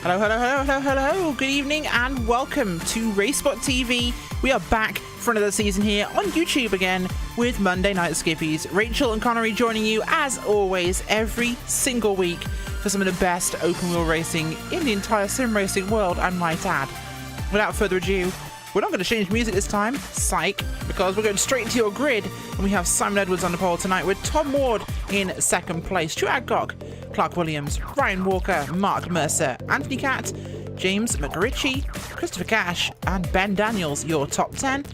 Hello, hello, hello, hello, hello. Good evening and welcome to RaceSpotTV. We are back for another season here on YouTube again with Monday Night Skippies. Rachel and Connery joining you as always every single week for some of the best open wheel racing in the entire sim racing world, I might add. Without further ado, we're not going to change music this time, psych, because we're going straight into your grid and we have Simon Edwards on the pole tonight with Tom Ward in second place, Stuart Adcock, Clark Williams, Ryan Walker, Mark Mercer, Anthony Catt, James McRitchie, Christopher Cash, and Ben Daniels, your top 10.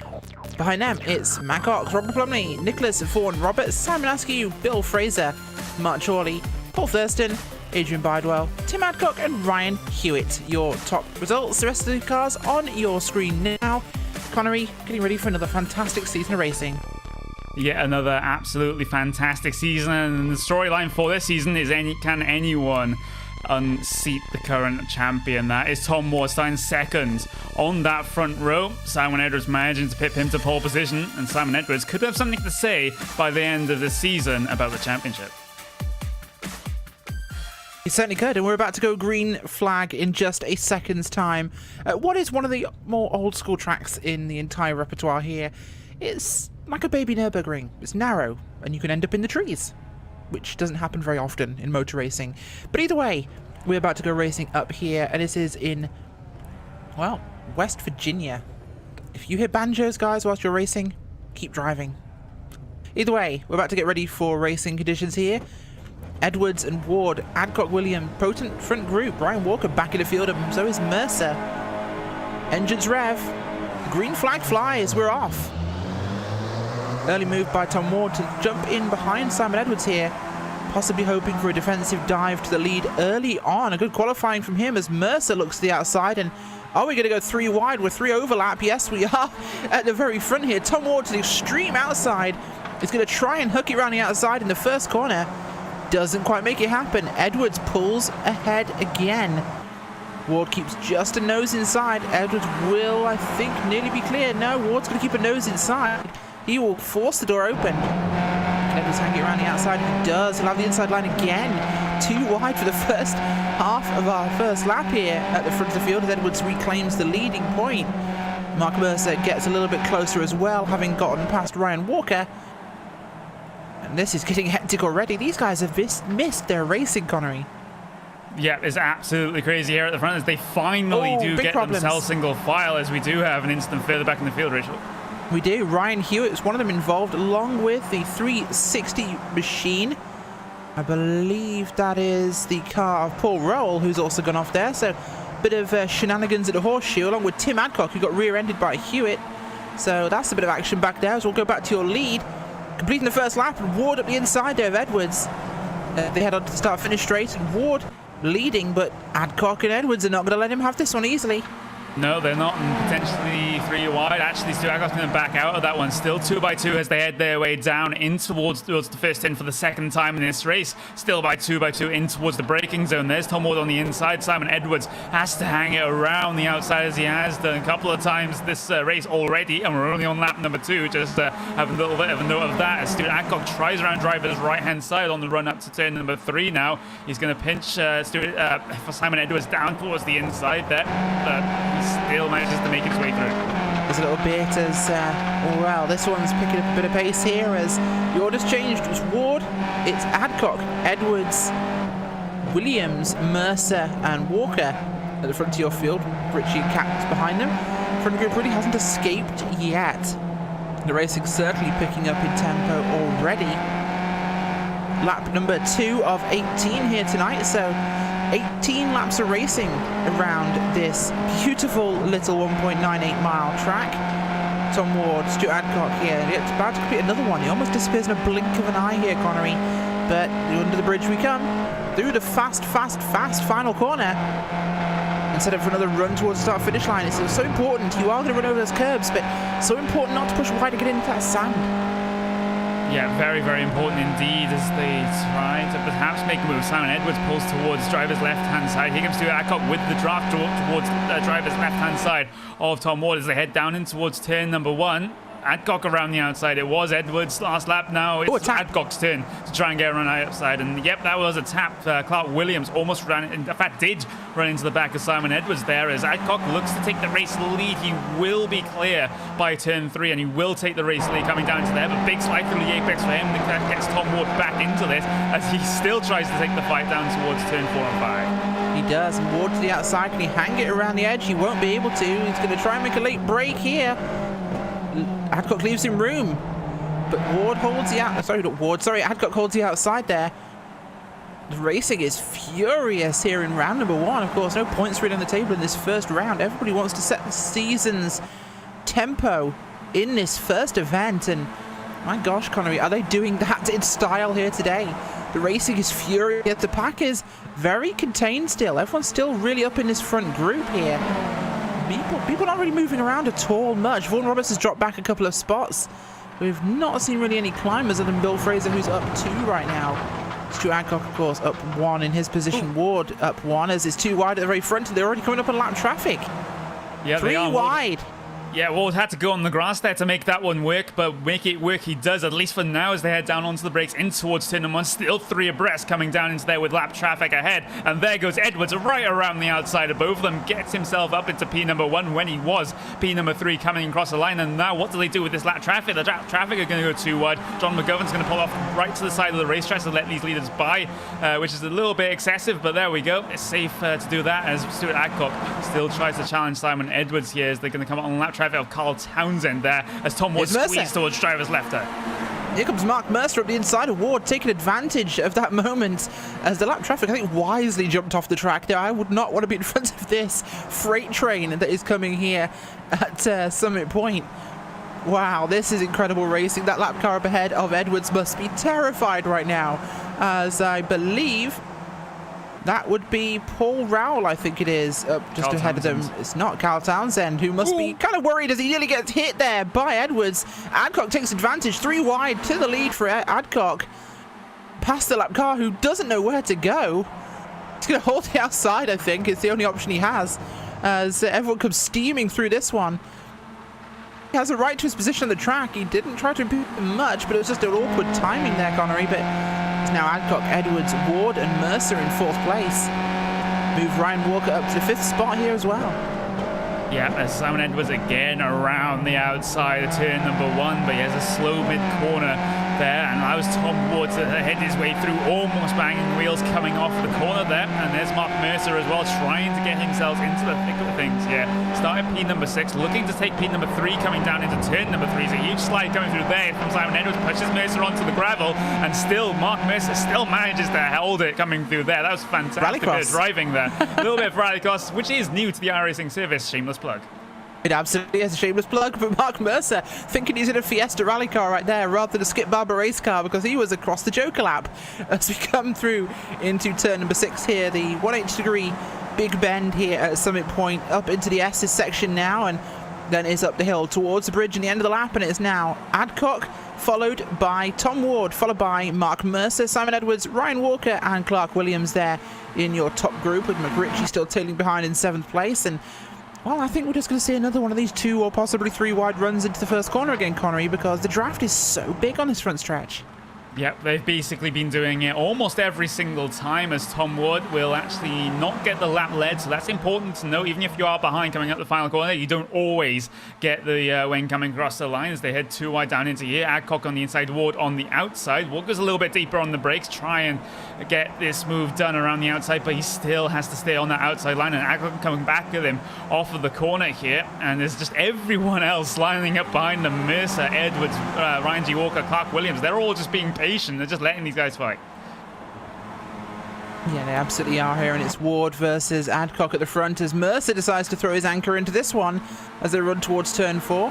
Behind them, it's Matt Cox, Robert Plumley, Nicholas Vaughan Roberts, Simon Askew, Bill Fraser, Mark Chorley, Paul Thurston, Adrian Bidewell, Tim Adcock, and Ryan Hewitt, your top results. The rest of the cars on your screen now. Connery, getting ready for another fantastic season of racing. Yet another absolutely fantastic season, and the storyline for this season is can anyone unseat the current champion? That is Tom Ward starting second on that front row. Simon Edwards managing to pip him to pole position, and Simon Edwards could have something to say by the end of the season about the championship. He certainly could, and we're about to go green flag in just a second's time. What is one of the more old school tracks in the entire repertoire here? It's like a baby Nürburgring. It's narrow, and you can end up in the trees, which doesn't happen very often in motor racing. But either way, we're about to go racing up here, and this is in, well, West Virginia. If you hear banjos, guys, whilst you're racing, keep driving. Either way, we're about to get ready for racing conditions here. Edwards and Ward, Adcock, William, potent front group. Ryan Walker back in the field, and so is Mercer. Engines rev. Green flag flies. We're off. Early move by Tom Ward to jump in behind Simon Edwards here, possibly hoping for a defensive dive to the lead early on. A good qualifying from him as Mercer looks to the outside. And are we going to go three wide with three overlap? Yes, we are at the very front here. Tom Ward to the extreme outside is going to try and hook it around the outside in the first corner. Doesn't quite make it happen. Edwards pulls ahead again. Ward keeps just a nose inside. Edwards will, I think, nearly be clear. No, Ward's going to keep a nose inside. He will force the door open. Edwards hanging around the outside. He does. He'll have the inside line again. Too wide for the first half of our first lap here at the front of the field as Edwards reclaims the leading point. Mark Mercer gets a little bit closer as well, having gotten past Ryan Walker. And this is getting hectic already. These guys have missed their racing, Connery. Yeah, it's absolutely crazy here at the front as they finally do get themselves single file, as we do have an instant further back in the field, Rachel. We do. Ryan Hewitt is one of them involved, along with the 360 machine. I believe that is the car of Paul Rowell, who's also gone off there. So a bit of shenanigans at the horseshoe, along with Tim Adcock, who got rear-ended by Hewitt. So that's a bit of action back there as we'll go back to your lead. Completing the first lap, and Ward up the inside there of Edwards. They head on to the start-finish straight, and Ward leading, but Adcock and Edwards are not going to let him have this one easily. No, they're not, and potentially three wide. Actually, Stuart Adcock's going to back out of that one. Still 2x2 as they head their way down in towards the first in for the second time in this race. Still by 2x2 in towards the braking zone. There's Tom Ward on the inside. Simon Edwards has to hang it around the outside as he has done a couple of times this race already, and we're only on lap number 2. Just have a little bit of a note of that as Stuart Adcock tries around driver's right-hand side on the run up to turn number 3 now. He's going to pinch for Simon Edwards down towards the inside there. Still manages to make its way through. There's a little bit as, well, this one's picking up a bit of pace here as the order's changed. It's Ward, it's Adcock, Edwards, Williams, Mercer, and Walker at the front of your field. Richie and Catt behind them. Front group really hasn't escaped yet. The racing certainly picking up in tempo already. Lap number 2 of 18 here tonight, so 18 laps of racing around this beautiful little 1.98 mile track. Tom Ward, Stuart Adcock here, it's about to complete another one. He almost disappears in a blink of an eye here, Connery. But under the bridge we come, through the fast final corner. Instead of another run towards the start-finish line, it's so important. You are going to run over those curbs, but so important not to push wide to get into that sand. Yeah, very, very important indeed as they try to perhaps make a move. Simon Edwards pulls towards driver's left-hand side. Here comes Stuart Adcock with the draft towards driver's left-hand side of Tom Ward as they head down in towards turn number 1. Adcock around the outside. It was Edwards last lap. Now it's Adcock's turn to try and get around outside. And yep, that was a tap. Clark Williams almost ran, in fact, did run into the back of Simon Edwards there as Adcock looks to take the race lead. He will be clear by turn 3 and he will take the race lead coming down to there. But big slide through the apex for him. That gets Tom Ward back into this as he still tries to take the fight down towards turn 4 and 5. He does, and Ward to the outside. Can he hang it around the edge? He won't be able to. He's going to try and make a late break here. Adcock leaves him room, but Ward holds the out. Adcock holds the outside there. The racing is furious here in round number 1. Of course, no points really on the table in this first round. Everybody wants to set the season's tempo in this first event, and my gosh, Connery, are they doing that in style here today? The racing is furious. The pack is very contained still. Everyone's still really up in this front group here. People not really moving around at all much. Vaughan Roberts has dropped back a couple of spots. We've not seen really any climbers other than Bill Fraser, who's up 2 right now. Stu Adcock, of course, up 1 in his position. Ward up 1 as it's 2 wide at the very front, and they're already coming up on lap traffic. Yeah, 3 wide. Yeah, Ward had to go on the grass there to make that one work, but make it work he does, at least for now, as they head down onto the brakes in towards turn 1. Still 3 abreast coming down into there with lap traffic ahead. And there goes Edwards right around the outside of both of them. Gets himself up into P1 when he was P3 coming across the line. And now what do they do with this lap traffic? The lap traffic are going to go 2 wide. John McGovern's going to pull off right to the side of the racetrack to let these leaders by, which is a little bit excessive, but there we go. It's safe to do that as Stuart Adcock still tries to challenge Simon Edwards here as they're going to come on lap traffic of Carl Townsend there as Tom Ward squeezed towards driver's left there. Here comes Mark Mercer up the inside of Ward, taking advantage of that moment as the lap traffic, I think, wisely jumped off the track there. I would not want to be in front of this freight train that is coming here at Summit Point. Wow, this is incredible racing. That lap car up ahead of Edwards must be terrified right now, as I believe that would be Paul Rowell, I think it is, up just Carl ahead Townsend. of them. It's not Carl Townsend, who must be kind of worried as he nearly gets hit there by Edwards. Adcock takes advantage, 3 wide to the lead for Adcock. Past the lap car, who doesn't know where to go. He's going to hold the outside, I think. It's the only option he has, as everyone comes steaming through this one. He has a right to his position on the track. He didn't try to improve much, but it was just an awkward timing there, Connery. But it's now Adcock, Edwards, Ward, and Mercer in 4th place. Move Ryan Walker up to the 5th spot here as well. Yeah, as Simon Edwards again around the outside of turn number 1, but he has a slow mid-corner there, and allows Tom Ward to head his way through, almost banging wheels coming off the corner there. And there's Mark Mercer as well, trying to get himself into the thick of things. Yeah, started P6, looking to take P3 coming down into turn number 3. It's a huge slide coming through there from Simon Edwards, pushes Mercer onto the gravel, and still Mark Mercer still manages to hold it coming through there. That was fantastic bit of driving there. A little bit of rallycross, which is new to the iRacing service. Shameless plug. It absolutely is a shameless plug for Mark Mercer, thinking he's in a Fiesta rally car right there rather than a Skip Barber race car, because he was across the Joker lap as we come through into turn number 6 here. The 180-degree big bend here at Summit Point, up into the S's section now, and then is up the hill towards the bridge and the end of the lap, and it is now Adcock, followed by Tom Ward, followed by Mark Mercer, Simon Edwards, Ryan Walker, and Clark Williams there in your top group, with McRitchie still tailing behind in 7th place. And well, I think we're just going to see another one of these 2 or possibly 3 wide runs into the first corner again, Connery, because the draft is so big on this front stretch. Yep, they've basically been doing it almost every single time, as Tom Ward will actually not get the lap lead, so that's important to know. Even if you are behind coming up the final corner, you don't always get the when coming across the line as they head 2 wide down into here. Adcock on the inside, Ward on the outside. Ward goes a little bit deeper on the brakes, try and get this move done around the outside, but he still has to stay on that outside line, and Adcock coming back at him off of the corner here, and there's just everyone else lining up behind them. Mercer, Edwards, Ryan G. Walker, Clark Williams, they're all just being patient. They're just letting these guys fight. Yeah, they absolutely are here, and it's Ward versus Adcock at the front as Mercer decides to throw his anchor into this one as they run towards turn 4.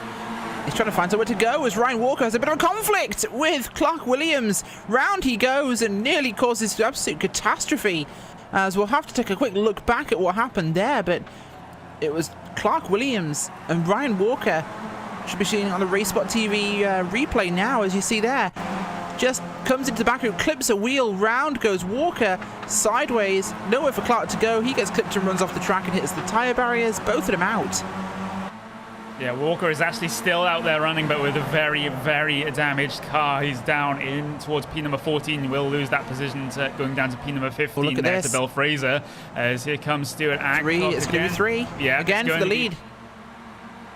He's trying to find somewhere to go as Ryan Walker has a bit of a conflict with Clark Williams. Round he goes and nearly causes absolute catastrophe, as we'll have to take a quick look back at what happened there, but it was Clark Williams and Ryan Walker. Should be seeing on the RaceSpotTV replay now, as you see there. Just comes into the back room, clips a wheel, round goes Walker, sideways, nowhere for Clark to go. He gets clipped and runs off the track and hits the tyre barriers, both of them out. Yeah, Walker is actually still out there running, but with a very, very damaged car. He's down in towards P number 14. He will lose that position to going down to P number 15 look at there this. to Bill Fraser. As here comes Stuart Adcock. It's going to be 3. Yeah, again for the lead.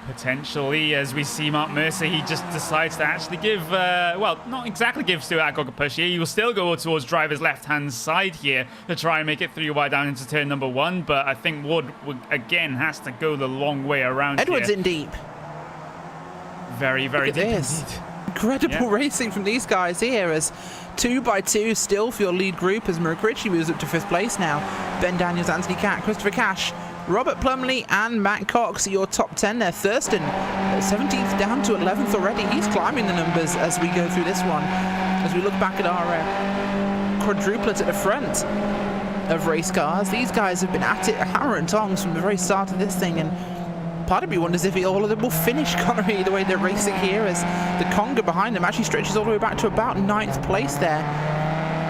Potentially, as we see Mark Mercer, he just decides to actually give, well, not exactly give Stuart Adcock a push here. He will still go towards driver's left-hand side here to try and make it 3 wide down into turn number 1. But I think Wood again has to go the long way around Edwards here. in deep. Very, very deep indeed. Incredible racing from these guys here as 2 by 2 still for your lead group as Murricricci moves up to 5th place now. Ben Daniels, Anthony Catt, Christopher Cash, Robert Plumley and Matt Cox, your top 10 there. Thurston, 17th down to 11th already. He's climbing the numbers as we go through this one. As we look back at our quadruplets at the front of race cars, these guys have been at it hammer and tongs from the very start of this thing, and part of me wonders if all of them will finish, Connery, the way they're racing here, as the Conga behind them actually stretches all the way back to about 9th place there.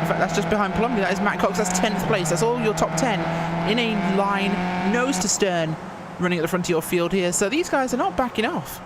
In fact, that's just behind Plumley. That is Matt Cox. That's 10th place. That's all your top 10 in a line, nose to stern, running at the front of your field here. So these guys are not backing off.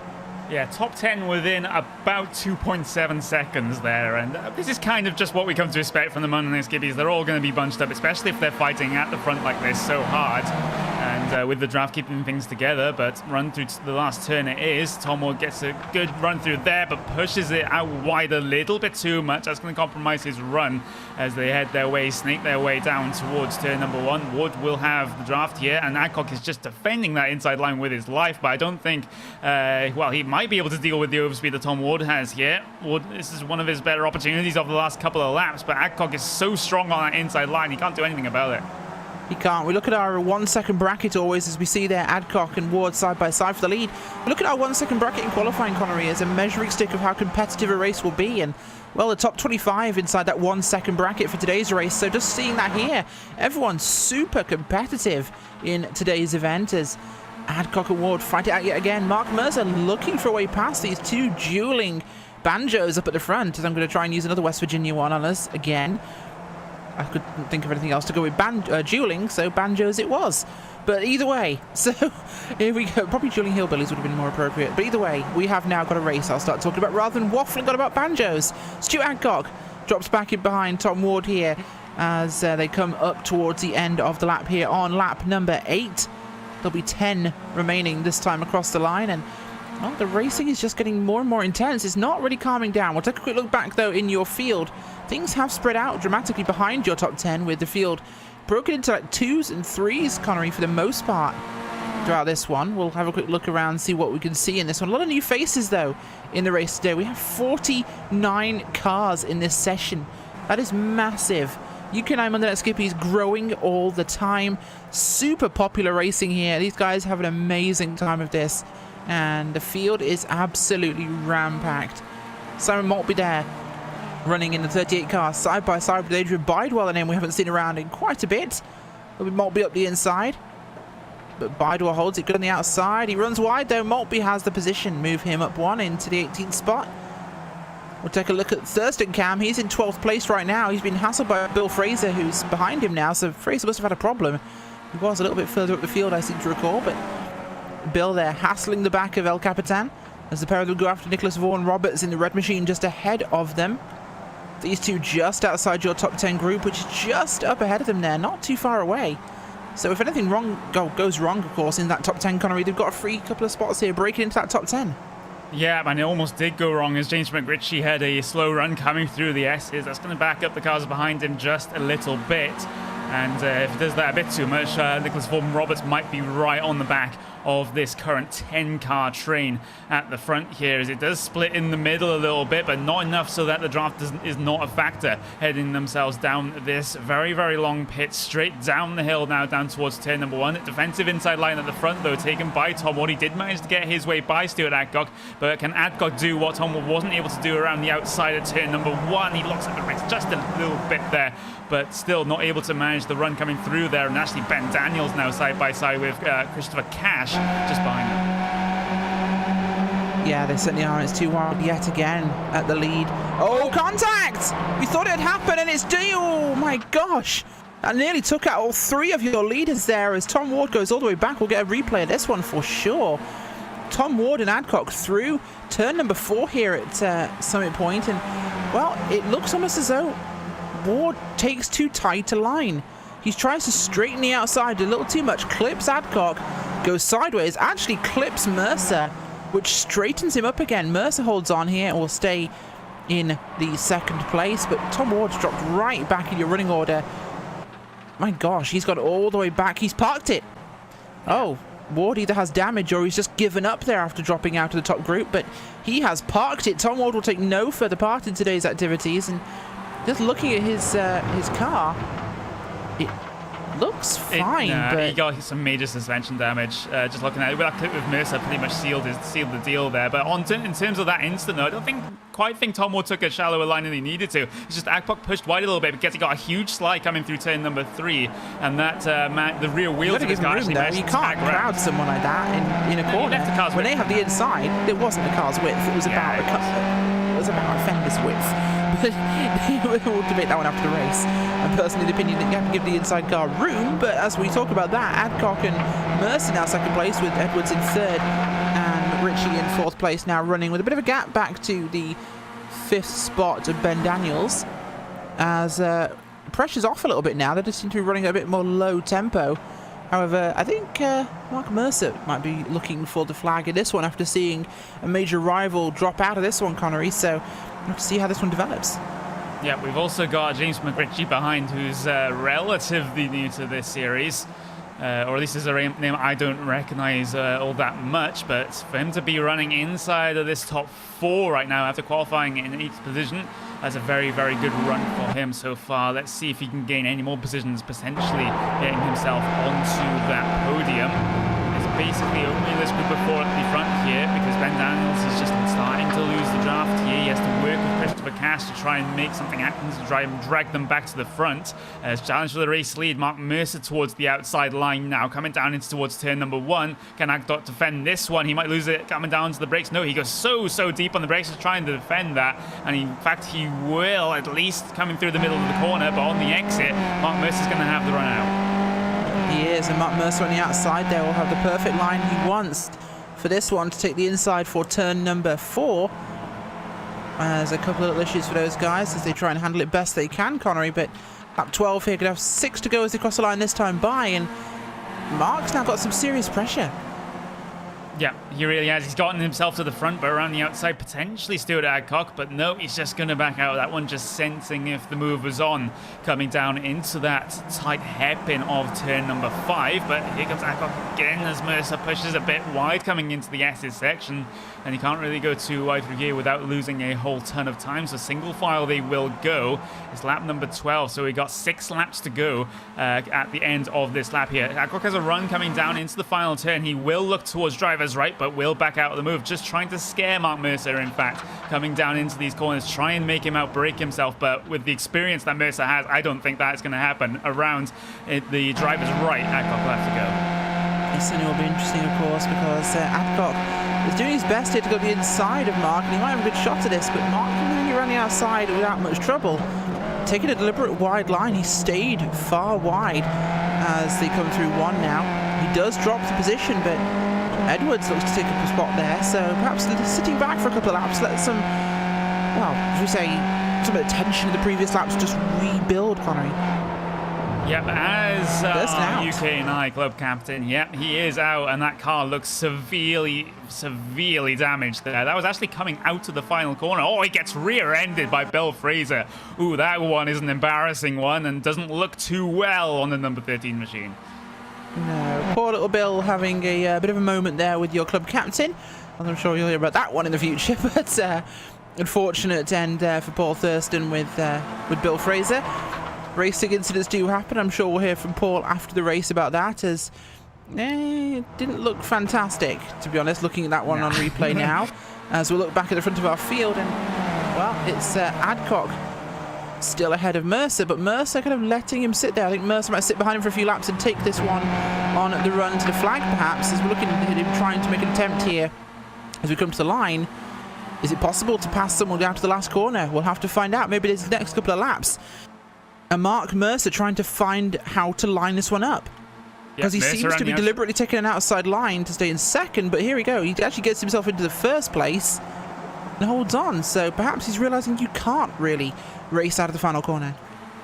Yeah, top 10 within about 2.7 seconds there. And this is kind of just what we come to expect from the Monday Skippys. They're all going to be bunched up, especially if they're fighting at the front like this so hard. And with the draft keeping things together, but run through to the last turn it is. Tom Wood gets a good run through there, but pushes it out wide a little bit too much. That's going to compromise his run as they head their way, snake their way down towards turn number 1. Wood will have the draft here, and Adcock is just defending that inside line with his life, but I don't think, well, he might be able to deal with the overspeed that Tom Wood has here. Wood, this is one of his better opportunities of the last couple of laps, but Adcock is so strong on that inside line, he can't do anything about it. He can't. We look at our 1 second bracket always as we see there Adcock and Ward side by side for the lead. We look at our 1 second bracket in qualifying, Connery, as a measuring stick of how competitive a race will be. And, well, the top 25 inside that 1 second bracket for today's race. So just seeing that here, everyone's super competitive in today's event as Adcock and Ward fight it out yet again. Mark Mercer looking for a way past these 2 dueling banjos up at the front, as I'm going to try and use another West Virginia one on us again. I couldn't think of anything else to go with dueling, so banjos it was. But either way, so here we go. Probably dueling hillbillies would have been more appropriate. But either way, we have now got a race I'll start talking about rather than waffling on about banjos. Stuart Adcock drops back in behind Tom Ward here as they come up towards the end of the lap here on lap number 8. There'll be 10 remaining this time across the line, and well, the racing is just getting more and more intense. It's not really calming down. We'll take a quick look back, though, in your field. Things have spread out dramatically behind your top 10, with the field broken into like 2s and 3s, Connery, for the most part throughout this one. We'll have a quick look around, see what we can see in this one. A lot of new faces, though, in the race today. We have 49 cars in this session. That is massive. UK&I Monday Night Skippys growing all the time. Super popular racing here. These guys have an amazing time of this. And the field is absolutely ram-packed. Simon Maltby there, running in the 38 car, side by side with Adrian Bidewell, a name we haven't seen around in quite a bit. There'll be Maltby up the inside, but Bidewell holds it good on the outside. He runs wide, though. Maltby has the position. Move him up 1 into the 18th spot. We'll take a look at Thurston Cam. He's in 12th place right now. He's been hassled by Bill Fraser, who's behind him now, so Fraser must have had a problem. He was a little bit further up the field, I seem to recall, but Bill there hassling the back of El Capitan as the pair of them go after Nicholas Vaughan Roberts in the red machine just ahead of them. These two just outside your top 10 group, which is just up ahead of them there, not too far away. So if anything goes wrong, of course, in that top 10, Connery, they've got a free couple of spots here breaking into that top 10. Yeah, and it almost did go wrong as James McRitchie had a slow run coming through the S's. That's going to back up the cars behind him just a little bit. And if it does that a bit too much, Nicholas Vaughan Roberts might be right on the back of this current 10-car train at the front here, as it does split in the middle a little bit, but not enough so that the draft is not a factor, heading themselves down this very, very long pit, straight down the hill now, down towards turn number 1. Defensive inside line at the front, though, taken by Tom Wood. He did manage to get his way by Stuart Adcock, but can Adcock do what Tom Wood wasn't able to do around the outside of turn number 1? He locks up the race just a little bit there, but still not able to manage the run coming through there. And actually Ben Daniels now side by side with Christopher Cash just behind him. Yeah, they certainly are. It's too wide yet again at the lead. Oh, contact! We thought it had happened, and it's oh my gosh! That nearly took out all 3 of your leaders there as Tom Ward goes all the way back. We'll get a replay of this one for sure. Tom Ward and Adcock through turn number 4 here at Summit Point, and well, it looks almost as though Ward takes too tight a line. He tries to straighten the outside a little too much, clips Adcock, goes sideways, actually clips Mercer, which straightens him up again. Mercer holds on here and will stay in the second place, but Tom Ward's dropped right back in your running order. My gosh, he's got all the way back. He's parked it. Oh, Ward either has damage or he's just given up there after dropping out of the top group, but he has parked it. Tom Ward will take no further part in today's activities, and just looking at his car, it looks fine. But he got some major suspension damage. Just looking at it, that clip with Mercer pretty much sealed the deal there. But in terms of that instant, though, I don't quite think Tom Ward took a shallower line than he needed to. It's just Adcock pushed wide a little bit because he got a huge slide coming through turn number 3, and that the rear wheels of his car actually managed to You can't crowd someone like that in a corner. When they have the inside, it wasn't the car's width. It was about a fender's width. But we'll debate that one after the race. And personally, the opinion that you have to give the inside car room. But as we talk about that, Adcock and Mercer now second place, with Edwards in third and Ritchie in fourth place, now running with a bit of a gap back to the 5th spot of Ben Daniels. As pressure's off a little bit now. They just seem to be running at a bit more low tempo. However, I think Mark Mercer might be looking for the flag in this one after seeing a major rival drop out of this one, Connery. So we'll have to see how this one develops. Yeah, we've also got James McRitchie behind, who's relatively new to this series. Or at least is a name I don't recognize all that much, but for him to be running inside of this top 4 right now after qualifying in 8th position, that's a very, very good run for him so far. Let's see if he can gain any more positions, potentially getting himself onto that podium. It's basically only this group of 4 at the front here, because Ben Daniels is just starting to lose the draft here. He has to work with Christopher Cash to try and make something happen, to try and drag them back to the front. As challenge for the race lead, Mark Mercer towards the outside line now, coming down into towards turn number 1. Can Adcock defend this one? He might lose it coming down to the brakes. No, he goes so deep on the brakes to try and defend that, and in fact he will, at least coming through the middle of the corner. But on the exit, Mark Mercer's going to have the run out. He is, and Mark Mercer on the outside there will have the perfect line he wants for this one to take the inside for turn number 4. There's a couple of little issues for those guys as they try and handle it best they can, Connery, but lap 12 here, could have 6 to go as they cross the line this time by, and Mark's now got some serious pressure. Yeah, he really has. He's gotten himself to the front, but around the outside, potentially Stuart Adcock. But no, he's just going to back out of that one, just sensing if the move was on, coming down into that tight hairpin of turn number 5. But here comes Adcock again as Mercer pushes a bit wide coming into the S's section. And he can't really go too wide through here without losing a whole ton of time. So single file they will go. It's lap number 12, so we got 6 laps to go at the end of this lap here. Adcock has a run coming down into the final turn. He will look towards driver's right, but will back out of the move, just trying to scare Mark Mercer, in fact, coming down into these corners, try and make him outbrake himself. But with the experience that Mercer has, I don't think that's going to happen. Around the driver's right, Adcock will have to go. This will be interesting, of course, because Adcock is doing his best here to go to the inside of Mark, and he might have a good shot at this, but Mark can around the outside without much trouble. Taking a deliberate wide line, he stayed far wide as they come through 1 now. He does drop the position, but Edwards looks to take up a spot there, so perhaps sitting back for a couple of laps, let some, well, should we say, some of the tension of the previous laps just rebuild, Connery. Yep, as UK&I club captain, yep, he is out, and that car looks severely damaged there. That was actually coming out of the final corner. Oh, he gets rear-ended by Bill Fraser. Ooh, that one is an embarrassing one and doesn't look too well on the number 13 machine. No, poor little Bill having a bit of a moment there with your club captain. I'm sure you'll hear about that one in the future, but unfortunate end for Paul Thurston with Bill Fraser. Racing incidents do happen. I'm sure we'll hear from Paul after the race about that, as it didn't look fantastic, to be honest, looking at that one on replay now. As we look back at the front of our field, and, well, it's Adcock still ahead of Mercer, but Mercer kind of letting him sit there. I think Mercer might sit behind him for a few laps and take this one on the run to the flag, perhaps, as we're looking at him trying to make an attempt here as we come to the line. Is it possible to pass someone down to the last corner? We'll have to find out. Maybe this next couple of laps. And Mark Mercer trying to find how to line this one up. because he Mercer seems on to be the outside. deliberately taking an outside line to stay in second, but here we go. He actually gets himself into the first place and holds on. So perhaps he's realizing you can't really race out of the final corner.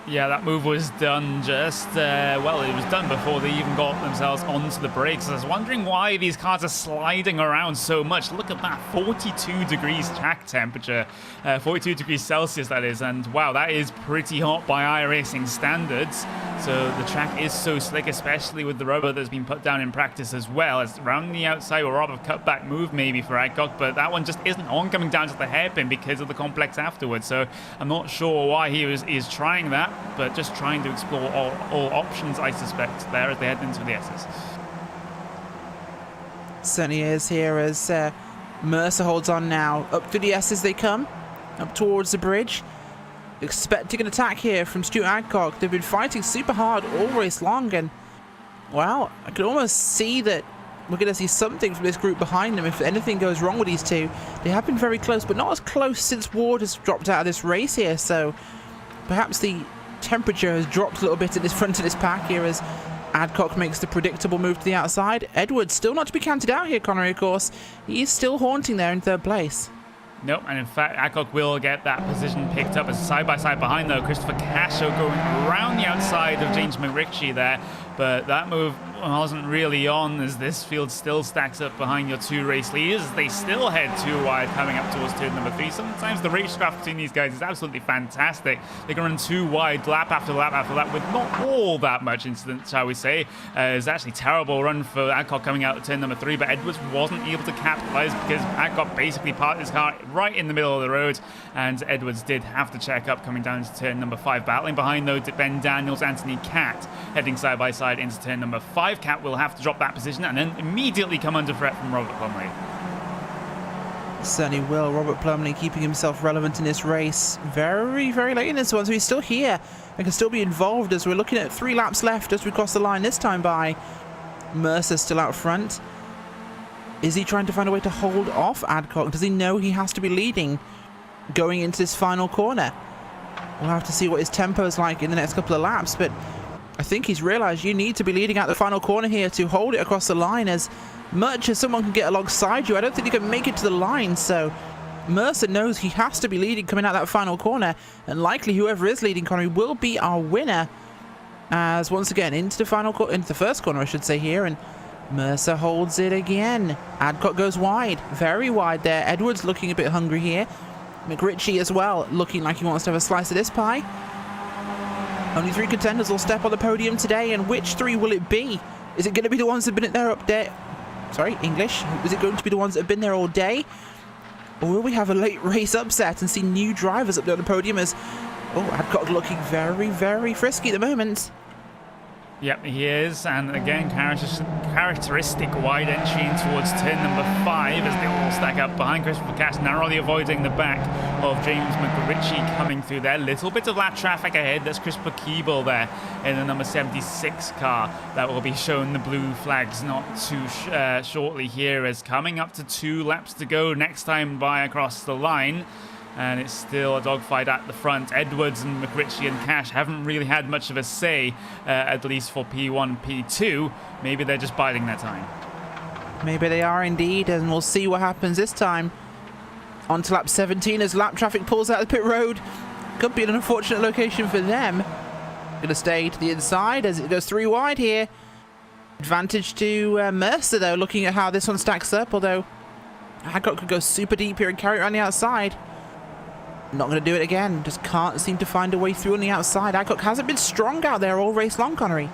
Yeah, that move was done just, well, it was done before they even got themselves onto the brakes. I was wondering why these cars are sliding around so much. Look at that, 42 degrees track temperature, 42 degrees Celsius that is, and wow, that is pretty hot by iRacing standards. So the track is so slick, especially with the rubber that's been put down in practice as well. It's around the outside, or rather cutback move maybe for Adcock, but that one just isn't on coming down to the hairpin because of the complex afterwards. So I'm not sure why he is trying that, but just trying to explore all options, I suspect, there as they head into the S's. Certainly is here as Mercer holds on now. Up through the S's they come, up towards the bridge. Expecting an attack here from Stuart Adcock. They've been fighting super hard all race long, and well, I can almost see that we're going to see something from this group behind them if anything goes wrong with these two. They have been very close, but not as close since Ward has dropped out of this race here, so perhaps the temperature has dropped a little bit at this front of this pack here as Adcock makes the predictable move to the outside. Edwards still not to be counted out here, Connery, of course. He is still haunting there in third place. Nope, and in fact, Adcock will get that position picked up as side-by-side behind, though. Christopher Casho going around the outside of James McRitchie there, but that move wasn't really on as this field still stacks up behind your two race leaders. They still head too wide coming up towards turn number 3. Sometimes the racecraft between these guys is absolutely fantastic. They can run too wide lap after lap after lap with not all that much incident, shall we say. It's actually a terrible run for Adcock coming out of turn number 3, but Edwards wasn't able to capitalize because Adcock basically parked his car right in the middle of the road, and Edwards did have to check up coming down to turn number 5. Battling behind, though, Ben Daniels, Anthony Catt heading side by side into turn number 5. Catt will have to drop that position and then immediately come under threat from Robert Plumley. Certainly will. Robert Plumley keeping himself relevant in this race very, very late in this one, so he's still here and can still be involved as we're looking at 3 laps left as we cross the line this time by. Mercer still out front. Is he trying to find a way to hold off Adcock? Does he know he has to be leading going into this final corner? We'll have to see what his tempo is like in the next couple of laps, but I think he's realised you need to be leading out the final corner here to hold it across the line. As much as someone can get alongside you, I don't think you can make it to the line, so Mercer knows he has to be leading coming out that final corner, and likely whoever is leading, Connery, will be our winner. As once again into the first corner, I should say here, and Mercer holds it again. Adcock goes wide, very wide there. Edwards looking a bit hungry here. McRitchie as well, looking like he wants to have a slice of this pie. Only 3 contenders will step on the podium today, and which 3 will it be? Is it going to be the ones that have been there up there? Sorry, English. Is it going to be the ones that have been there all day? Or will we have a late race upset and see new drivers up there on the podium as... Oh, Adcock looking very, very frisky at the moment. Yep, he is, and again, characteristic wide entry in towards turn number 5 as they all stack up behind Christopher Cash, narrowly avoiding the back of James McRitchie coming through there. Little bit of lap traffic ahead. There's Christopher Keeble there in the number 76 car that will be shown the blue flags not too shortly here, as coming up to 2 laps to go next time by across the line. And it's still a dogfight at the front. Edwards and McRitchie and Cash haven't really had much of a say, at least for P1, P2. Maybe they're just biding their time. Maybe they are indeed, and we'll see what happens this time. On to lap 17 as lap traffic pulls out of the pit road. Could be an unfortunate location for them. Gonna stay to the inside as it goes 3 wide here. Advantage to Mercer, though, looking at how this one stacks up, although Adcock could go super deep here and carry it around the outside. Not going to do it again. Just can't seem to find a way through on the outside. Adcock hasn't been strong out there all race long, Connery.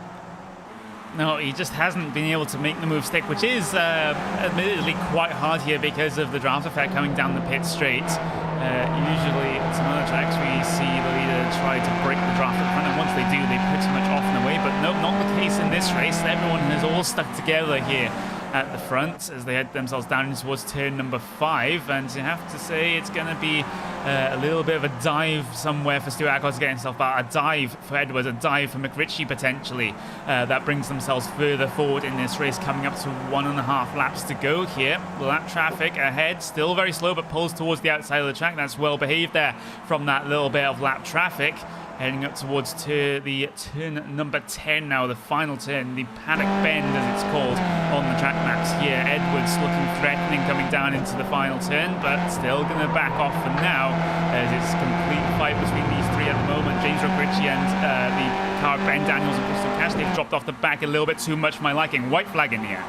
No, he just hasn't been able to make the move stick, which is admittedly quite hard here because of the draft effect coming down the pit straight. Usually at some other tracks we see the leader try to break the draft at front, and once they do, they pretty much off and away. But no, not the case in this race. Everyone has all stuck together here at the front as they head themselves down towards turn number 5, and you have to say it's going to be a little bit of a dive somewhere for Stuart Adcock to get himself out. A dive for Edwards, a dive for McRitchie potentially. That brings themselves further forward in this race, coming up to 1.5 laps to go here. Lap traffic ahead, still very slow, but pulls towards the outside of the track. That's well behaved there from that little bit of lap traffic. heading up towards the turn number 10 now, the final turn, the paddock bend as it's called on the track maps here. Edwards looking threatening coming down into the final turn, but still going to back off for now as it's a complete fight between these three at the moment. James Ricci and the car Ben Daniels and Christopher Cash, they've dropped off the back a little bit too much for my liking. White flag in the air.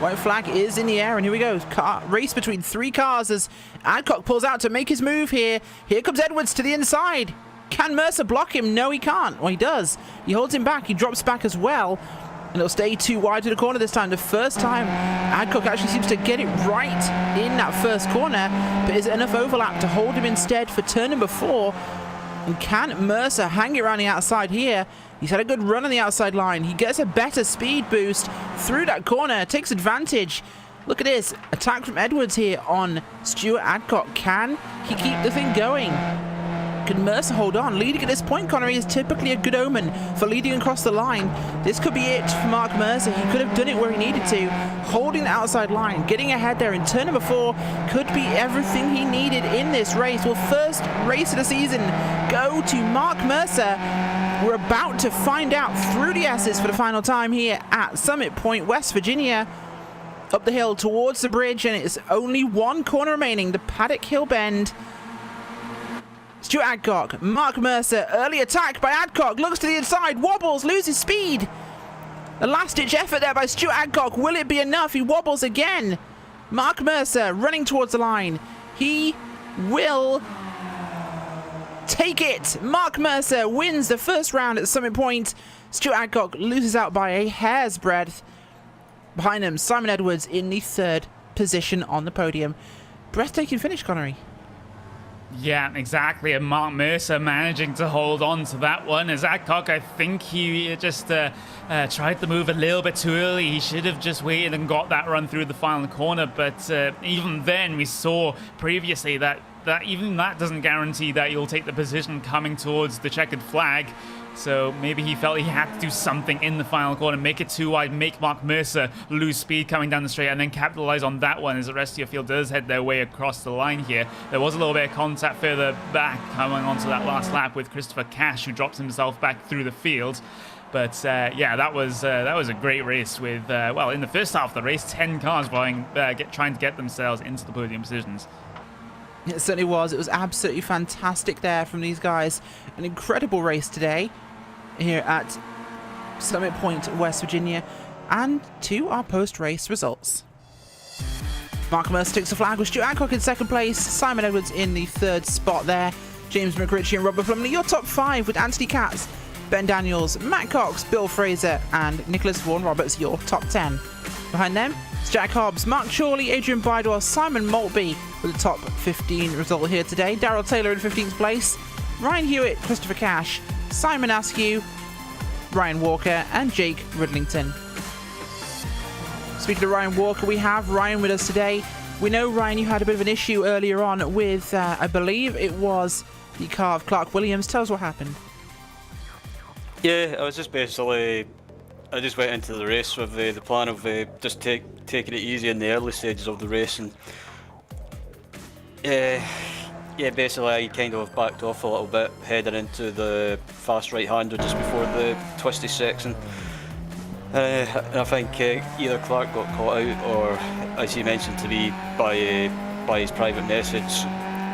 White flag is in the air, and here we go. Race between three cars as Adcock pulls out to make his move here. Here comes Edwards to the inside. Can Mercer block him? No, he can't. Well, he does. He holds him back. He drops back as well. And it'll stay too wide to the corner this time. The first time Adcock actually seems to get it right in that first corner. But is it enough overlap to hold him instead for turn number 4? And can Mercer hang it around the outside here? He's had a good run on the outside line. He gets a better speed boost through that corner. Takes advantage. Look at this. Attack from Edwards here on Stuart Adcock. Can he keep the thing going? Can Mercer hold on? Leading at this point, Connery, is typically a good omen for leading across the line. This could be it for Mark Mercer. He could have done it where he needed to. Holding the outside line, getting ahead there in turn number 4 could be everything he needed in this race. Well, first race of the season go to Mark Mercer. We're about to find out through the S's for the final time here at Summit Point, West Virginia. Up the hill towards the bridge, and it's only one corner remaining, the Paddock Hill Bend. Stuart Adcock, Mark Mercer, early attack by Adcock, looks to the inside, wobbles, loses speed. A last-ditch effort there by Stuart Adcock. Will it be enough? He wobbles again. Mark Mercer running towards the line. He will take it. Mark Mercer wins the first round at Summit Point. Stuart Adcock loses out by a hair's breadth. Behind him, Simon Edwards in the 3rd position on the podium. Breathtaking finish, Connery. Yeah, exactly. And Mark Mercer managing to hold on to that one. As Adcock, I think he just tried to move a little bit too early. He should have just waited and got that run through the final corner. But even then, we saw previously that even that doesn't guarantee that you'll take the position coming towards the checkered flag. So maybe he felt he had to do something in the final corner, make it too wide, make Mark Mercer lose speed coming down the straight, and then capitalize on that one as the rest of your field does head their way across the line here. There was a little bit of contact further back coming onto that last lap with Christopher Cash, who drops himself back through the field. But yeah, that was a great race with, well, in the first half of the race, 10 cars trying to get themselves into the podium positions. It certainly was. It was absolutely fantastic there from these guys. An incredible race today here at Summit Point, West Virginia. And to our post-race results. Mark Mercer takes the flag with Stuart Adcock in 2nd place. Simon Edwards in the 3rd spot there. James McRitchie and Robert Plumley, your top 5 with Anthony Katz, Ben Daniels, Matt Cox, Bill Fraser and Nicholas Vaughan Roberts, your top 10. Behind them, it's Jack Hobbs, Mark Chorley, Adrian Bridewell, Simon Maltby with the top 15 result here today. Darrell Taylor in 15th place. Ryan Hewitt, Christopher Cash, Simon Askew, Ryan Walker and Jake Ridlington. Speaking of Ryan Walker, we have Ryan with us today. We know, Ryan, you had a bit of an issue earlier on with, I believe it was the car of Clark Williams. Tell us what happened. Yeah, I was just basically, I just went into the race with the plan of just taking it easy in the early stages of the race, and yeah, basically I kind of backed off a little bit heading into the fast right-hander just before the twisty section. And I think either Clark got caught out, or, as he mentioned to me by his private message,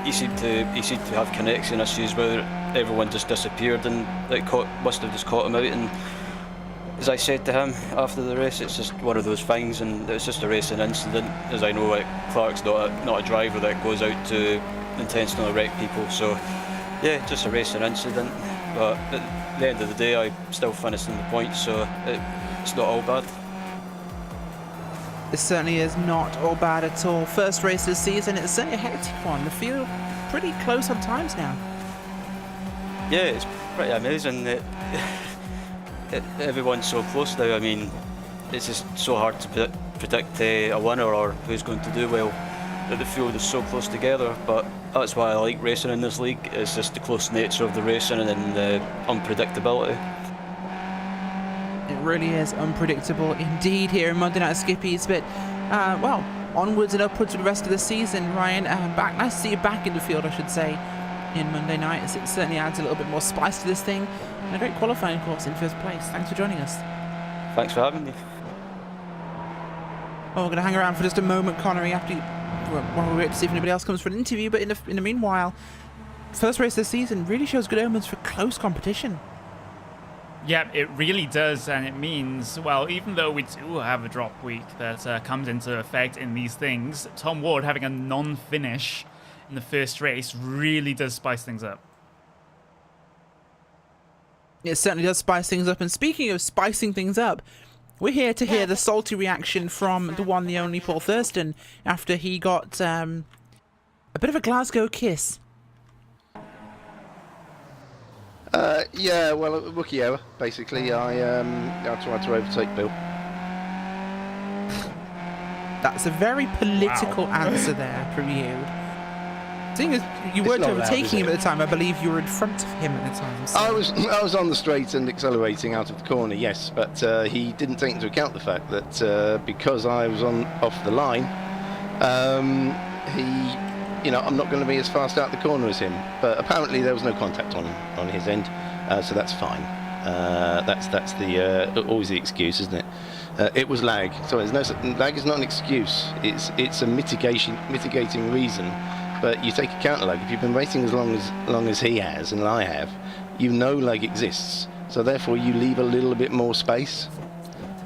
he seemed to have connection issues where everyone just disappeared, and it must have just caught him out. And as I said to him after the race, it's just one of those things, and it's just a racing incident. As I know, Clark's not a driver that goes out to intentionally wreck people, so yeah, just a racing incident. But at the end of the day, I still finished in the points, so it's not all bad. It certainly is not all bad at all. First race of the season, it's certainly a hectic one. The field pretty close on times now. Yeah, it's pretty amazing that everyone's so close now. I mean, it's just so hard to predict a winner or who's going to do well, that the field is so close together. But that's why I like racing in this league. It's just the close nature of the racing and the unpredictability. It really is unpredictable indeed here in Monday Night Skippys, but well, onwards and upwards for the rest of the season. Ryan, nice to see you back in the field, I should say. in Monday night, as it certainly adds a little bit more spice to this thing. And a great qualifying course in first place. Thanks for joining us. Thanks for having me. Well, we're going to hang around for just a moment, Connery, after while we wait to see if anybody else comes for an interview. But in the meanwhile, first race this season really shows good omens for close competition. Yeah, it really does, and it means, well, even though we do have a drop week that comes into effect in these things, Tom Ward having a non-finish in the first race really does spice things up. It certainly does spice things up. And speaking of spicing things up, we're here to hear the salty reaction from the one, the only Paul Thurston after he got a bit of a Glasgow kiss. Yeah, well, rookie error, basically. I tried to overtake Bill. That's a very political answer there from you. Seeing as you weren't not allowed, overtaking is him it? at the time, I believe you were in front of him at the time. So. I was on the straight and accelerating out of the corner, yes, but he didn't take into account the fact that because I was off the line, I'm not going to be as fast out the corner as him. But apparently there was no contact on his end, so that's fine. That's the always the excuse, isn't it? It was lag. So lag is not an excuse. It's a mitigating reason. But you take a counter lag. If you've been racing as long as he has and I have, you know lag exists. So therefore you leave a little bit more space.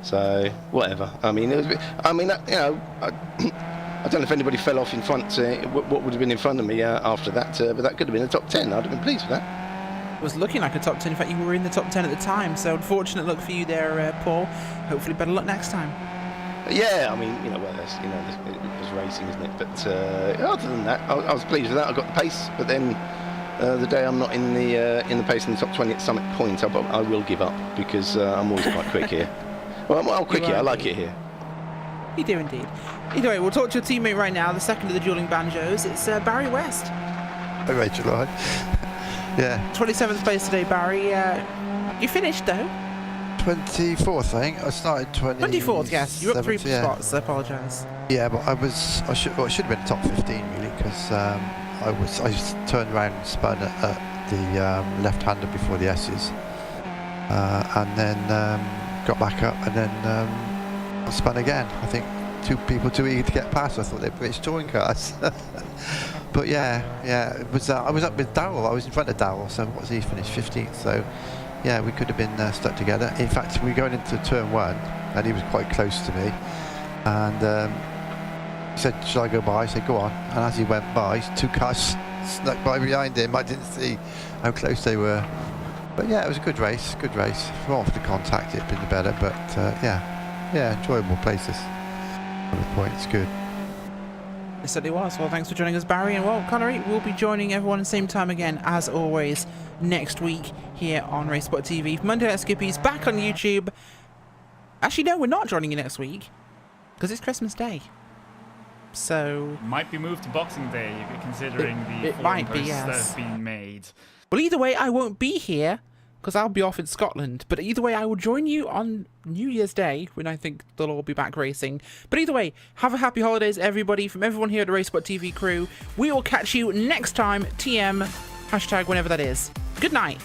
So whatever. I mean, I don't know if anybody fell off in front. What would have been in front of me after that? But that could have been a top 10. I'd have been pleased with that. It was looking like a top 10. In fact, you were in the top 10 at the time. So unfortunate luck for you there, Paul. Hopefully better luck next time. Yeah, I mean, it was racing, isn't it? But other than that, I was pleased with that. I got the pace, but then the day I'm not in the pace in the top 20 at Summit Point, I will give up because I'm always quite quick here. Well, I'm quick here. I like it here. You do indeed. Either way, we'll talk to your teammate right now, the second of the dueling banjos. It's Barry West. Hi, Rachel. Yeah. 27th place today, Barry. You finished though. 24th, I think. I started 24th, yes. You were up 3 yeah. spots. I apologise. Yeah, but it should have been top 15 really, because I turned around and spun at the left-hander before the S's, and then got back up, and then I spun again. I think two people too eager to get past. I thought they were British touring cars. But yeah, it was. I was up with Darryl. I was in front of Darryl. So what was he finished 15th? So. Yeah, we could have been stuck together. In fact, we were going into turn 1, and he was quite close to me. And he said, "Shall I go by?" I said, "Go on." And as he went by, 2 cars snuck by behind him. I didn't see how close they were. But yeah, it was a good race. Good race. If we wanted to contact, it'd been better. But yeah, enjoyable places. On the point, it's good. It certainly was. Well, thanks for joining us, Barry. And well, Connery, we'll be joining everyone at the same time again, as always, next week here on RaceSpotTV. Monday Night Skippys back on YouTube. Actually, no, we're not joining you next week because it's Christmas Day. So Might be moved to Boxing Day, considering the it might be, posts yes. that have been made. Well, either way, I won't be here because I'll be off in Scotland. But either way, I will join you on New Year's Day when I think they'll all be back racing. But either way, have a happy holidays, everybody, from everyone here at the RaceSpotTV crew. We will catch you next time, TM, hashtag whenever that is. Good night.